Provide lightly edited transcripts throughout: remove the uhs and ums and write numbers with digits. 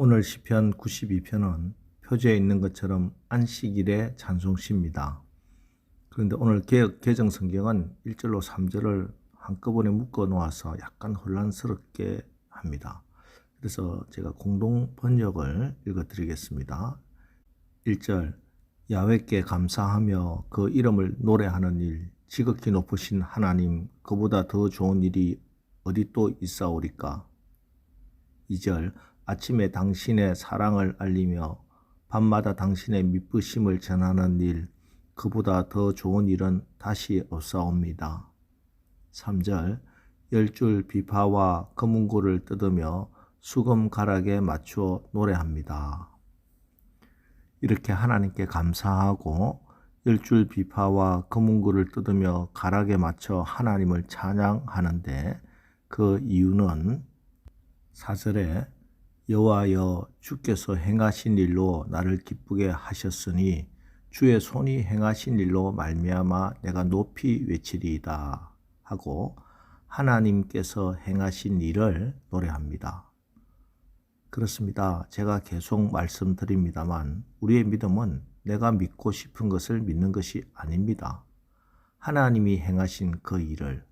오늘 시편 92편은 표지에 있는 것처럼 안식일의 찬송시입니다. 그런데 오늘 개정 성경은 1절로 3절을 한꺼번에 묶어 놓아서 약간 혼란스럽게 합니다. 그래서 제가 공동 번역을 읽어 드리겠습니다. 1절 야훼께 감사하며 그 이름을 노래하는 일, 지극히 높으신 하나님, 그보다 더 좋은 일이 어디 또 있사오리까. 2절 아침에 당신의 사랑을 알리며 밤마다 당신의 미쁘심을 전하는 일, 그보다 더 좋은 일은 다시 없사옵니다. 3절 10줄 비파와 검은고를 뜯으며 수금 가락에 맞추어 노래합니다. 이렇게 하나님께 감사하고 10줄 비파와 검은고를 뜯으며 가락에 맞춰 하나님을 찬양하는데, 그 이유는 4절에 여호와여 주께서 행하신 일로 나를 기쁘게 하셨으니 주의 손이 행하신 일로 말미암아 내가 높이 외치리이다 하고 하나님께서 행하신 일을 노래합니다. 그렇습니다. 제가 계속 말씀드립니다만 우리의 믿음은 내가 믿고 싶은 것을 믿는 것이 아닙니다. 하나님이 행하신 그 일을,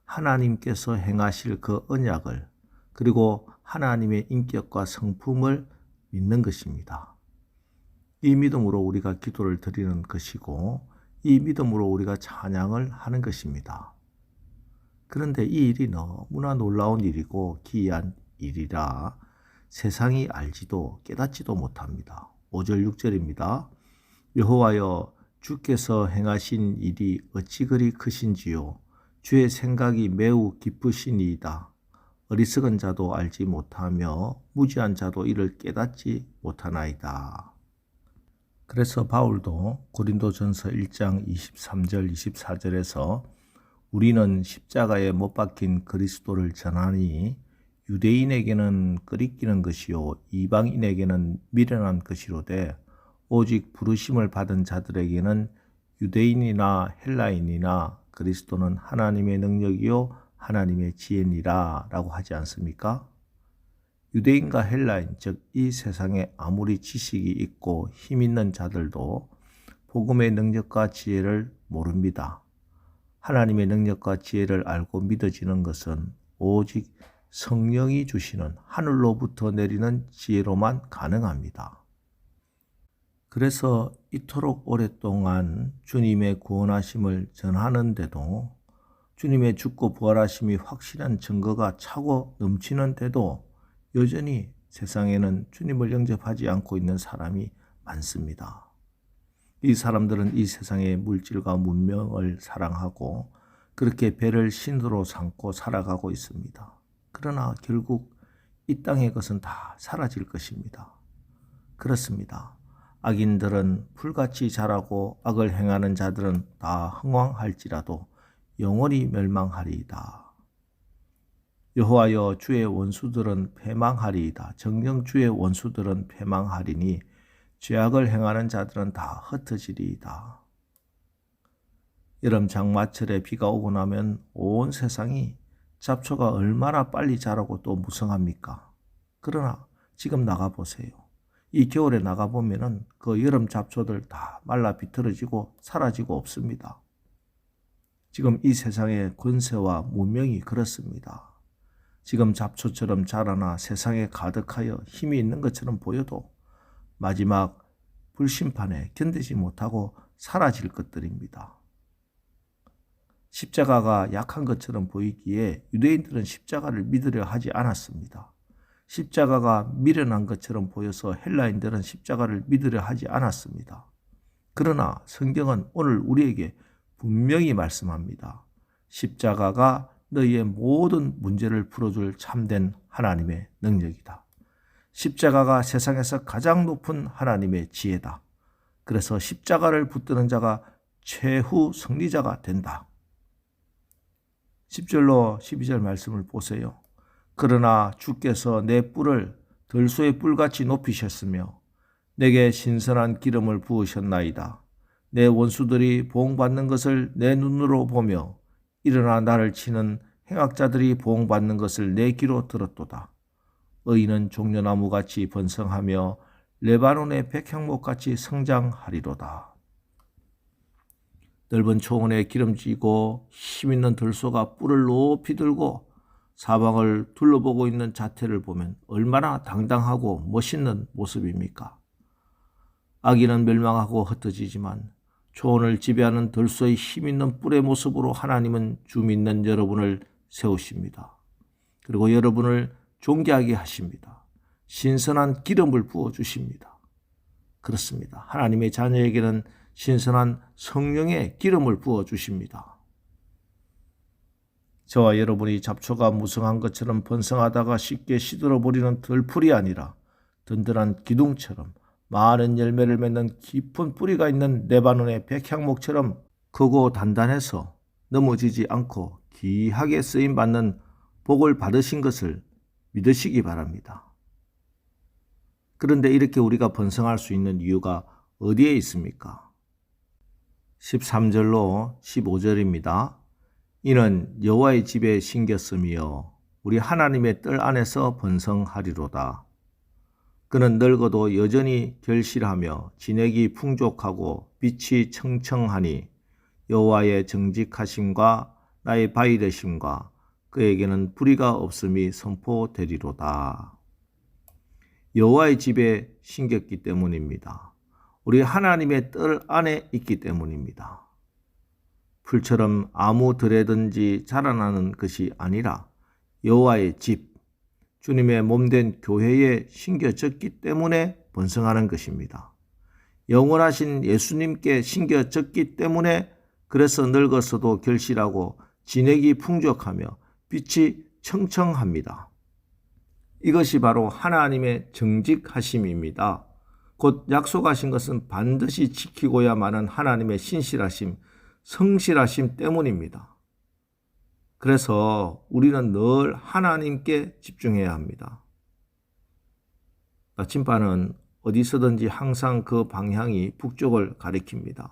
하나님께서 행하실 그 언약을, 그리고 하나님의 인격과 성품을 믿는 것입니다. 이 믿음으로 우리가 기도를 드리는 것이고, 이 믿음으로 우리가 찬양을 하는 것입니다. 그런데 이 일이 너무나 놀라운 일이고 기이한 일이라 세상이 알지도 깨닫지도 못합니다. 5절 6절입니다. 여호와여 주께서 행하신 일이 어찌 그리 크신지요. 주의 생각이 매우 깊으시니이다. 어리석은 자도 알지 못하며 무지한 자도 이를 깨닫지 못하나이다. 그래서 바울도 고린도전서 1장 23절 24절에서 우리는 십자가에 못 박힌 그리스도를 전하니 유대인에게는 끄리끼는 것이요 이방인에게는 미련한 것이로되 오직 부르심을 받은 자들에게는 유대인이나 헬라인이나 그리스도는 하나님의 능력이요 하나님의 지혜니라 라고 하지 않습니까? 유대인과 헬라인, 즉 이 세상에 아무리 지식이 있고 힘 있는 자들도 복음의 능력과 지혜를 모릅니다. 하나님의 능력과 지혜를 알고 믿어지는 것은 오직 성령이 주시는 하늘로부터 내리는 지혜로만 가능합니다. 그래서 이토록 오랫동안 주님의 구원하심을 전하는데도, 주님의 죽고 부활하심이 확실한 증거가 차고 넘치는데도 여전히 세상에는 주님을 영접하지 않고 있는 사람이 많습니다. 이 사람들은 이 세상의 물질과 문명을 사랑하고 그렇게 배를 신으로 삼고 살아가고 있습니다. 그러나 결국 이 땅의 것은 다 사라질 것입니다. 그렇습니다. 악인들은 풀같이 자라고 악을 행하는 자들은 다 흥왕할지라도 영원히 멸망하리이다. 여호와여 주의 원수들은 패망하리이다. 정녕 주의 원수들은 패망하리니 죄악을 행하는 자들은 다 흩어지리이다. 여름 장마철에 비가 오고 나면 온 세상이 잡초가 얼마나 빨리 자라고 또 무성합니까? 그러나 지금 나가보세요. 이 겨울에 나가보면은 그 여름 잡초들 다 말라 비틀어지고 사라지고 없습니다. 지금 이 세상의 권세와 문명이 그렇습니다. 지금 잡초처럼 자라나 세상에 가득하여 힘이 있는 것처럼 보여도 마지막 불심판에 견디지 못하고 사라질 것들입니다. 십자가가 약한 것처럼 보이기에 유대인들은 십자가를 믿으려 하지 않았습니다. 십자가가 미련한 것처럼 보여서 헬라인들은 십자가를 믿으려 하지 않았습니다. 그러나 성경은 오늘 우리에게 분명히 말씀합니다. 십자가가 너희의 모든 문제를 풀어줄 참된 하나님의 능력이다. 십자가가 세상에서 가장 높은 하나님의 지혜다. 그래서 십자가를 붙드는 자가 최후 승리자가 된다. 10절로 12절 말씀을 보세요. 그러나 주께서 내 뿔을 들소의 뿔같이 높이셨으며 내게 신선한 기름을 부으셨나이다. 내 원수들이 보응받는 것을 내 눈으로 보며 일어나 나를 치는 행악자들이 보응받는 것을 내 귀로 들었도다. 의인은 종려나무같이 번성하며 레바논의 백향목같이 성장하리로다. 넓은 초원에 기름지고 힘있는 들소가 뿔을 높이 들고 사방을 둘러보고 있는 자태를 보면 얼마나 당당하고 멋있는 모습입니까? 아기는 멸망하고 흩어지지만 초원을 지배하는 들소의 힘있는 뿔의 모습으로 하나님은 주 믿는 여러분을 세우십니다. 그리고 여러분을 존귀하게 하십니다. 신선한 기름을 부어주십니다. 그렇습니다. 하나님의 자녀에게는 신선한 성령의 기름을 부어주십니다. 저와 여러분이 잡초가 무성한 것처럼 번성하다가 쉽게 시들어버리는 들풀이 아니라 든든한 기둥처럼 많은 열매를 맺는 깊은 뿌리가 있는 레바논의 백향목처럼 크고 단단해서 넘어지지 않고 귀하게 쓰임받는 복을 받으신 것을 믿으시기 바랍니다. 그런데 이렇게 우리가 번성할 수 있는 이유가 어디에 있습니까? 13절로 15절입니다. 이는 여호와의 집에 심겼으며 우리 하나님의 뜰 안에서 번성하리로다. 그는 늙어도 여전히 결실하며 진액이 풍족하고 빛이 청청하니 여호와의 정직하심과 나의 바위 되심과 그에게는 불의가 없음이 선포되리로다. 여호와의 집에 심겼기 때문입니다. 우리 하나님의 뜰 안에 있기 때문입니다. 풀처럼 아무 들에든지 자라나는 것이 아니라 여호와의 집, 주님의 몸된 교회에 심겨졌기 때문에 번성하는 것입니다. 영원하신 예수님께 심겨졌기 때문에 그래서 늙어서도 결실하고 진액이 풍족하며 빛이 청청합니다. 이것이 바로 하나님의 정직하심입니다. 곧 약속하신 것은 반드시 지키고야만은 하나님의 신실하심, 성실하심 때문입니다. 그래서 우리는 늘 하나님께 집중해야 합니다. 나침반은 어디서든지 항상 그 방향이 북쪽을 가리킵니다.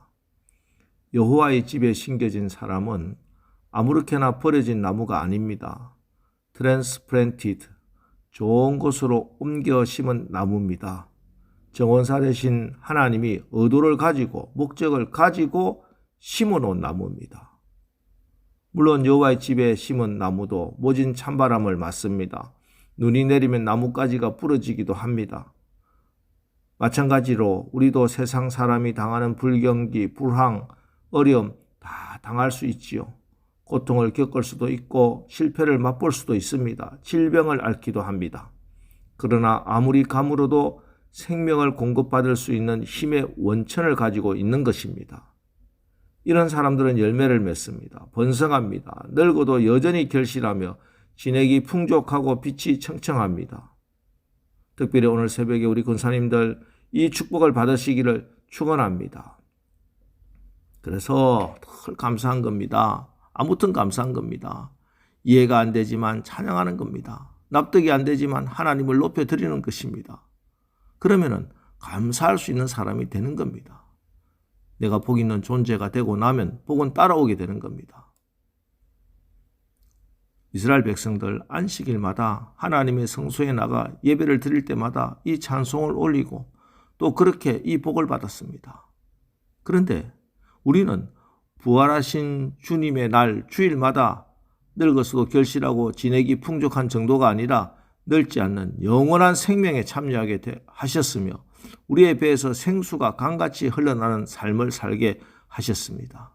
여호와의 집에 심겨진 사람은 아무렇게나 버려진 나무가 아닙니다. 트랜스플랜티드, 좋은 곳으로 옮겨 심은 나무입니다. 정원사 되신 하나님이 의도를 가지고 목적을 가지고 심어놓은 나무입니다. 물론 여호와의 집에 심은 나무도 모진 찬바람을 맞습니다. 눈이 내리면 나뭇가지가 부러지기도 합니다. 마찬가지로 우리도 세상 사람이 당하는 불경기, 불황, 어려움 다 당할 수 있지요. 고통을 겪을 수도 있고 실패를 맛볼 수도 있습니다. 질병을 앓기도 합니다. 그러나 아무리 가물어도 생명을 공급받을 수 있는 힘의 원천을 가지고 있는 것입니다. 이런 사람들은 열매를 맺습니다. 번성합니다. 늙어도 여전히 결실하며 진액이 풍족하고 빛이 청청합니다. 특별히 오늘 새벽에 우리 권사님들 이 축복을 받으시기를 축원합니다. 그래서 늘 감사한 겁니다. 아무튼 감사한 겁니다. 이해가 안 되지만 찬양하는 겁니다. 납득이 안 되지만 하나님을 높여드리는 것입니다. 그러면은 감사할 수 있는 사람이 되는 겁니다. 내가 복 있는 존재가 되고 나면 복은 따라오게 되는 겁니다. 이스라엘 백성들 안식일마다 하나님의 성소에 나가 예배를 드릴 때마다 이 찬송을 올리고 또 그렇게 이 복을 받았습니다. 그런데 우리는 부활하신 주님의 날 주일마다 늙어서도 결실하고 진액이 풍족한 정도가 아니라 늙지 않는 영원한 생명에 참여하게 하셨으며 우리의 배에서 생수가 강같이 흘러나는 삶을 살게 하셨습니다.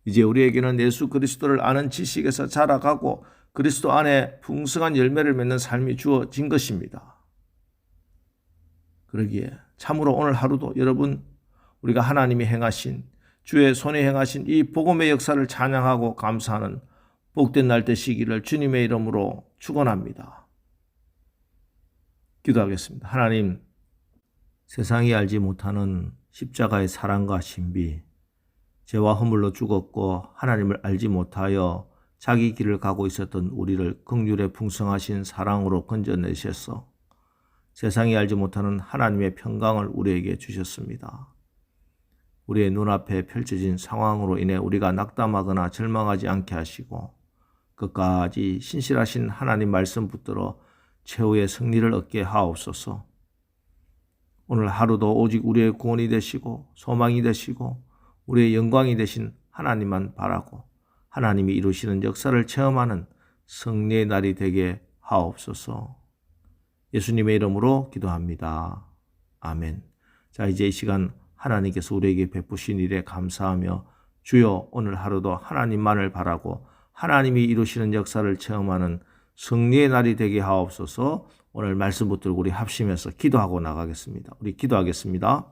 이제 우리에게는 예수 그리스도를 아는 지식에서 자라가고 그리스도 안에 풍성한 열매를 맺는 삶이 주어진 것입니다. 그러기에 참으로 오늘 하루도 여러분 우리가 하나님이 행하신 주의 손에 행하신 이 복음의 역사를 찬양하고 감사하는 복된 날 되시기를 주님의 이름으로 축원합니다. 기도하겠습니다. 하나님, 세상이 알지 못하는 십자가의 사랑과 신비, 죄와 허물로 죽었고 하나님을 알지 못하여 자기 길을 가고 있었던 우리를 긍휼에 풍성하신 사랑으로 건져내셔서 세상이 알지 못하는 하나님의 평강을 우리에게 주셨습니다. 우리의 눈앞에 펼쳐진 상황으로 인해 우리가 낙담하거나 절망하지 않게 하시고 끝까지 신실하신 하나님 말씀 붙들어 최후의 승리를 얻게 하옵소서. 오늘 하루도 오직 우리의 구원이 되시고 소망이 되시고 우리의 영광이 되신 하나님만 바라고 하나님이 이루시는 역사를 체험하는 승리의 날이 되게 하옵소서. 예수님의 이름으로 기도합니다. 아멘. 자, 이제 이 시간 하나님께서 우리에게 베푸신 일에 감사하며 주여 오늘 하루도 하나님만을 바라고 하나님이 이루시는 역사를 체험하는 승리의 날이 되게 하옵소서. 오늘 말씀 붙들고 우리 합심해서 기도하고 나가겠습니다. 우리 기도하겠습니다.